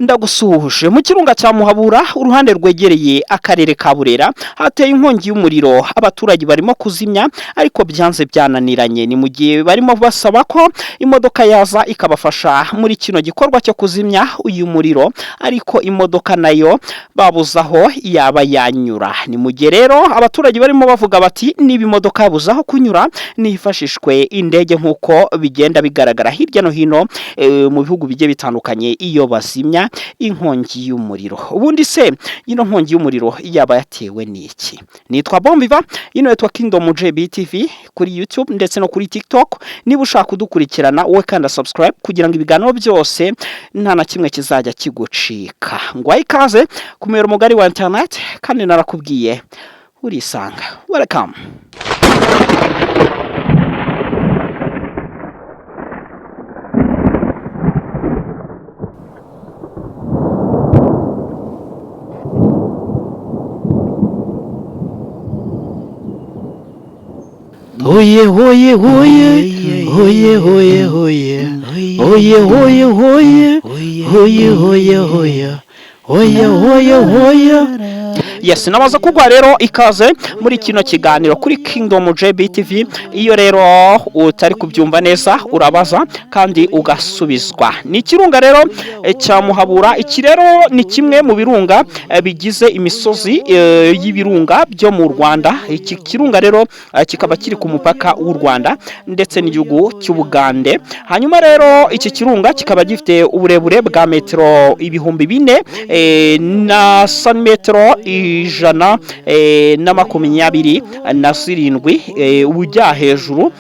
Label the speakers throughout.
Speaker 1: Ndagusuhuje mu kirunga cya Muhabura uruhande rwegereye akarere ka Burera hateye inkongi y'umuriro abaturage barimo kuzimya ariko byanze byananiranye ni mu gihe barimo basaba ko imodoka yaza ikabafasha muri kino gikorwa cyo kuzimya uyu muriro ariko imodoka nayo babuzaho yaba yanyura ni mu gihe rero abaturage barimo bavuga bati niba imodoka yabuzaho kunyura nifashishwe indege nkuko bigenda bigaragara hirya no hino mu bihugu bigiye bitandukanye iyo bazimya inkongi y'umuriro. Ubundi se ino nkongi y'umuriro yaba yatewe n'iki? Nitwa Bombiva, ino yitwa Kingdom JB TV kuri YouTube ndetse no kuri TikTok. Niba ushaka kudukurikirana wowe kanda subscribe kugira ngo ibiganiro byose nta na kimwe kizajya kigucika. Ngwaye ikaze ku muyoboro mugari wa internet kandi narakubwiye urisanga. Welcome.
Speaker 2: Oye, oye, oye, oye, oye, oye, oye, oye, oye, oye, oye, oye, oye, oye, oye.
Speaker 1: Yes, nabaza kugwa rero ikaze muri kino kiganiro kuri Kingdom JB TV. Iyo rero utari kubyumva neza urabaza kandi ugasubizwa. Ni kirunga rero cya Muhabura. Iki rero ni kimwe mu birunga bigize imisozi y'ibirunga byo mu Rwanda. Iki kirunga rero kikaba kiri ku mupaka w'u Rwanda ndetse n'igihugu cy'Ubugande. Hanyuma rero iki kirunga kikaba gifite uburebure bwa metero 4,000 na santimetero 127 ujya hejuru.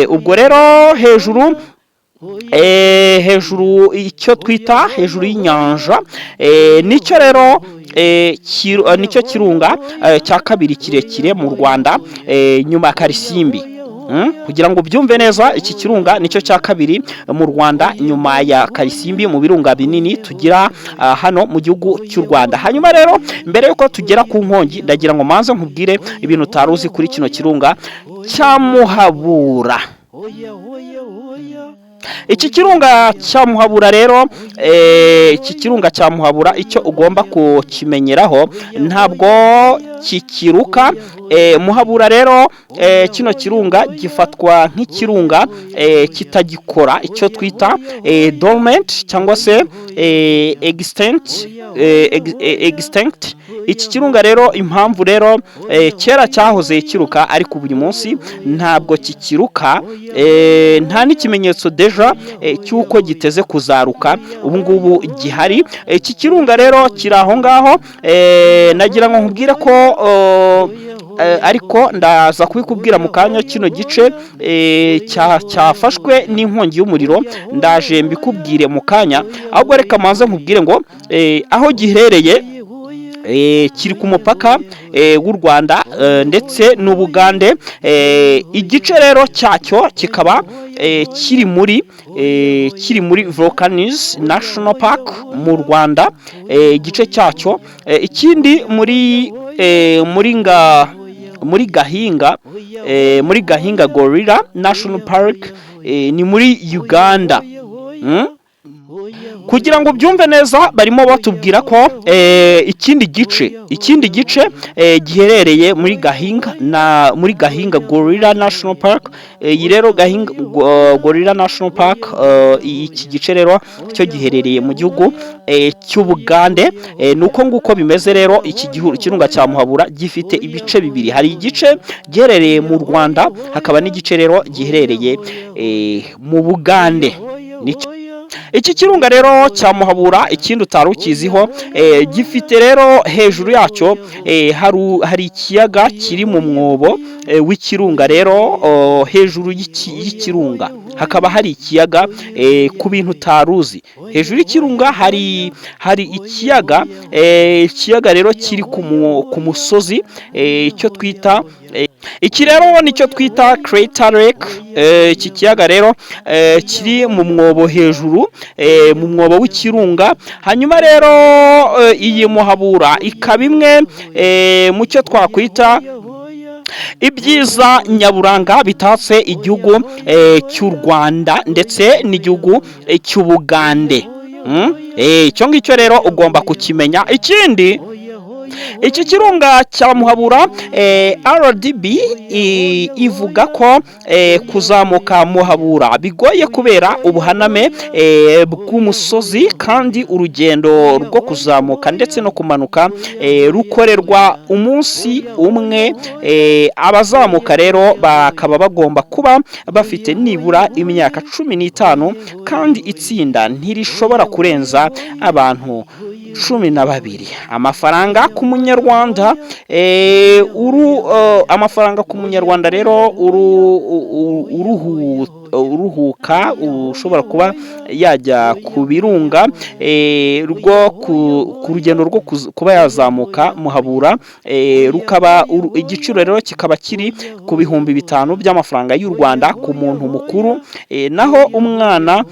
Speaker 1: Ubwo rero hejuru icyo twita hejuru y'inyanja nicyo rero nicyo kirunga cya kabiri kirekire mu Rwanda nyuma ya Karisimbi. Kugira ngo byumve neza, iki kirunga nicyo cya kabiri mu Rwanda nyuma ya Karisimbi mu birunga binini tugira hano mu gihugu cy'u Rwanda. Hanyuma rero mbere yuko tugera ku nkongi ndagira ngo manze nkubwire ibintu utaruzi kuri kino kirunga cya Muhabura. Iki kirunga cya Muhabura rero iki kirunga cya Muhabura icyo ugomba kukimenyeraho ntabwo kikiruka. Muhabura rero kino kirunga gifatwa nk'ikirunga kitagikora icyo twita dormant cyangwa se extinct. Iki kirunga rero impamvu rero kera cyahoze kiruka ariko uyu munsi ntabwo kikiruka, nta n'ikimenyetso deja cyuko giteze kuzaruka ubu ngubu gihari. Iki kirunga rero kiri aho ngaho, nagira ngo nkubwire ko ariko ndaza kubikubwira mu kanya. Kino gice cyafashwe n'inkongi y'umuriro ndaje mbikubwire mu kanya, ahubwo reka manze nkubwire ngo aho giherereye kiri ku mupaka w'u Rwanda ndetse n'Ubugande. Igice rero cyacyo kikaba kiri muri Volcanoes National Park mu Rwanda, igice cyacyo. Ikindi muri Gahinga Gorilla National Park ni muri Uganda. Kugira ngo byumve neza barimo batubwira ko ikindi gice giherereye muri Gahinga Gorilla National Park. Iyi rero Gahinga Gorilla National Park, iki gice rero cyo giherereye mu gihugu cy'Ubugande. Nuko nguko bimeze rero. Iki kirunga cya Muhabura gifite ibice bibiri, hari igice giherereye mu Rwanda hakaba n'igice rero giherereye mu Bugande. Iki kirunga rero cya Muhabura ikindi utarukiziho, gifite rero hejuru yacyo hari ikiyaga kiri mu mwobo w'ikirunga. Rero hejuru y'ikirunga hakaba hari ikiyaga. Ku bintu utaruzi, hejuru y'ikirunga hari ikiyaga rero kiri ku musozi, icyo twita iki rero nicyo twita Crater Lake. Iki kiyaga rero kiri mu mwobo hejuru, mu mwobo w'ikirunga. Hanyuma rero iyi Muhabura ikaba imwe mu cyo twakwita ibyiza nyaburanga bitatse igihugu cy'u Rwanda ndetse n'igihugu cy'Ubugande. icyo ngicyo rero ugomba kukimenya. Ikindi, iki kirunga cya Muhabura RDB ivuga ko kuzamuka Muhabura bigoye kubera ubuhaname bw'umusozi, kandi urugendo rwo kuzamuka ndetse no kumanuka rukorerwa umunsi umwe. Abazamuka rero bakaba bagomba kuba bafite nibura imyaka 15, kandi itsinda ntirishobora kurenza abantu 12. Amafaranga ku munyarwanda amafaranga ku munyarwanda rero uruhuka ushobora kuba yajya ku birunga rwo ku rugendo rwo kuba yazamuka Muhabura, rukaba igiciro rero kikaba kiri ku 5,000 by'amafaranga y'u Rwanda ku muntu mukuru, naho umwana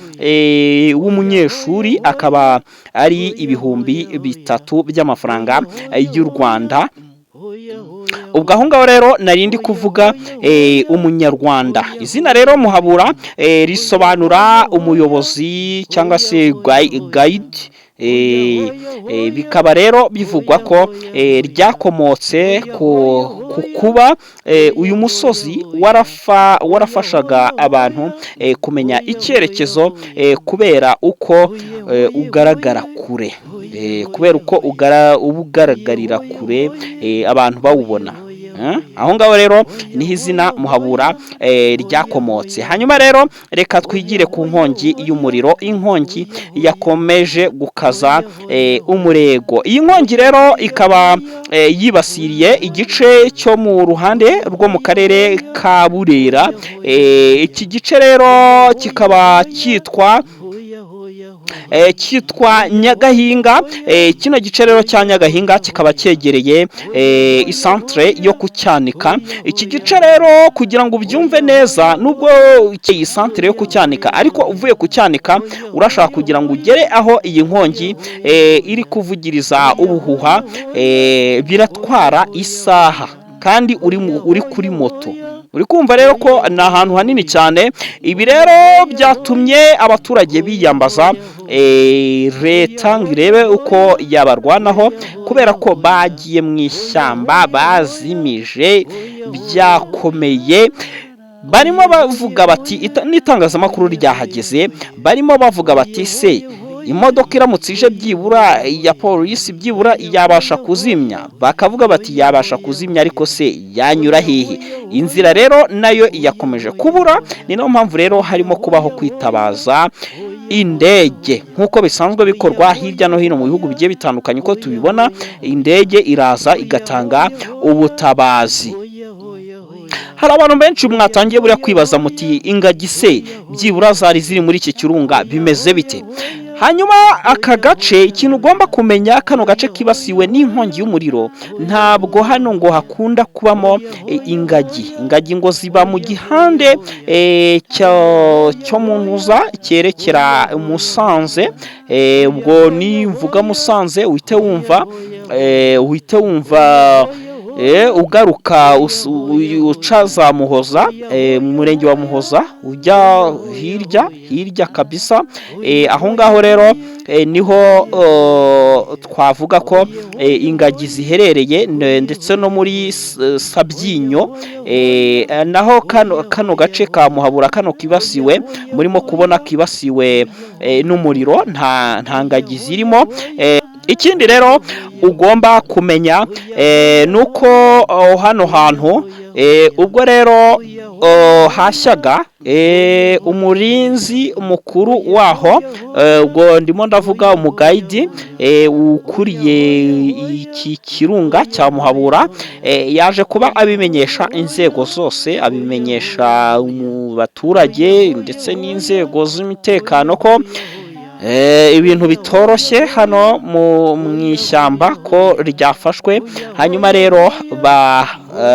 Speaker 1: w'umunyeshuri akaba ari 3,000 by'amafaranga y'u Rwanda. Ubwo aho ngaho rero narindi kuvuga umunyarwanda. Izina rero Muhabura risobanura umuyobozi cyangwa se guide. Bikaba rero bivugwa ko ryakomotse ku kuba uyu musozi warafashaga abantu kumenya icyerekezo kubera uko ugaragara kure, kubera uko ugaragarira kure abantu bawubona. Aho ngaho rero niho izina Muhabura ryakomotse. Hanyuma rero reka twigire ku nkongi y'umuriro. Inkongi yakomeje gukaza umurego. Iyi nkongi rero ikaba yibasiriye igice cyo mu ruhande rwo mu karere ka Burera. Iki gice rero kikaba cyitwa Nyagahinga. Kino gice rero cya Nyagahinga kikaba cyegereye isantre yo ku Cyanika. Iki gice rero kugira ngo ubyumve neza, nubwo iyi santre yo ku Cyanika, ariko uvuye ku Cyanika urashaka kugira ngo ugere aho iyi nkongi iri kuvugiriza ubuhuha, biratwara isaha, kandi uri kuri moto. Uri kumva rero ko ni ahantu hanini cyane. Ibi rero byatumye abaturage biyambaza leta ngo irebe uko yabarwanaho, kubera ko bagiye mu ishyamba, bazimije byakomeye. Barimo bavuga bati, n'itangazamakuru ryahageze, barimo bavuga bati se imodoka iramutse ije byibura ya polisi byibura yabasha kuzimya. Bakavuga bati yabasha kuzimya, ariko se yanyura hehe? Inzira rero nayo yakomeje kubura. Ni nayo mpamvu rero harimo kubaho kwitabaza indege, nk'uko bisanzwe bikorwa hirya no hino mu bihugu bigiye bitandukanye. Uko tubibona, indege iraza igatanga ubutabazi. Hari abantu benshi mwatangiye buriya kwibaza muti ingagi se byibura zari ziri muri iki kirunga bimeze bite? Hanyuma aka gace, ikintu ugomba kumenya, kano gace kibasiwe n'inkongi y'umuriro, ntabwo hano ngo hakunda kubamo ingagi. Ingagi ngo ziba mu gihande cyo mu ntuza cyerekera Musanze. Ubwo nimvuga Musanze uhite wumva ugaruka uca za Muhoza, mu murenge wa Muhoza, ujya hirya kabisa. Aho ngaho rero niho twavuga ko ingagi ziherereye, ndetse no muri Sabyinyo. Naho kano gace ka Muhabura kano kibasiwe, murimo kubona kibasiwe n'umuriro, nta ngagi zirimo. Ikindi rero ugomba kumenya nuko hano hantu ubwo rero hashyaga umurinzi mukuru waho, ubwo ndimo ndavuga umugayidi ukuriye iki kirunga cya Muhabura, yaje kuba abimenyesha inzego zose, abimenyesha mu baturage ndetse n'inzego z'umutekano ko ibintu bitoroshye hano mu ishyamba ko ryafashwe. Hanyuma rero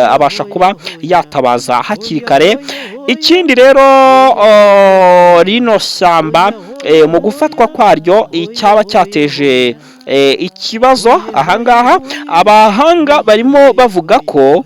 Speaker 1: abasha kuba yatabaza hakiri kare. Ikindi rero rino shyamba mu gufatwa kwaryo icyaba cyateje ikibazo ahangaha, abahanga barimo bavuga ko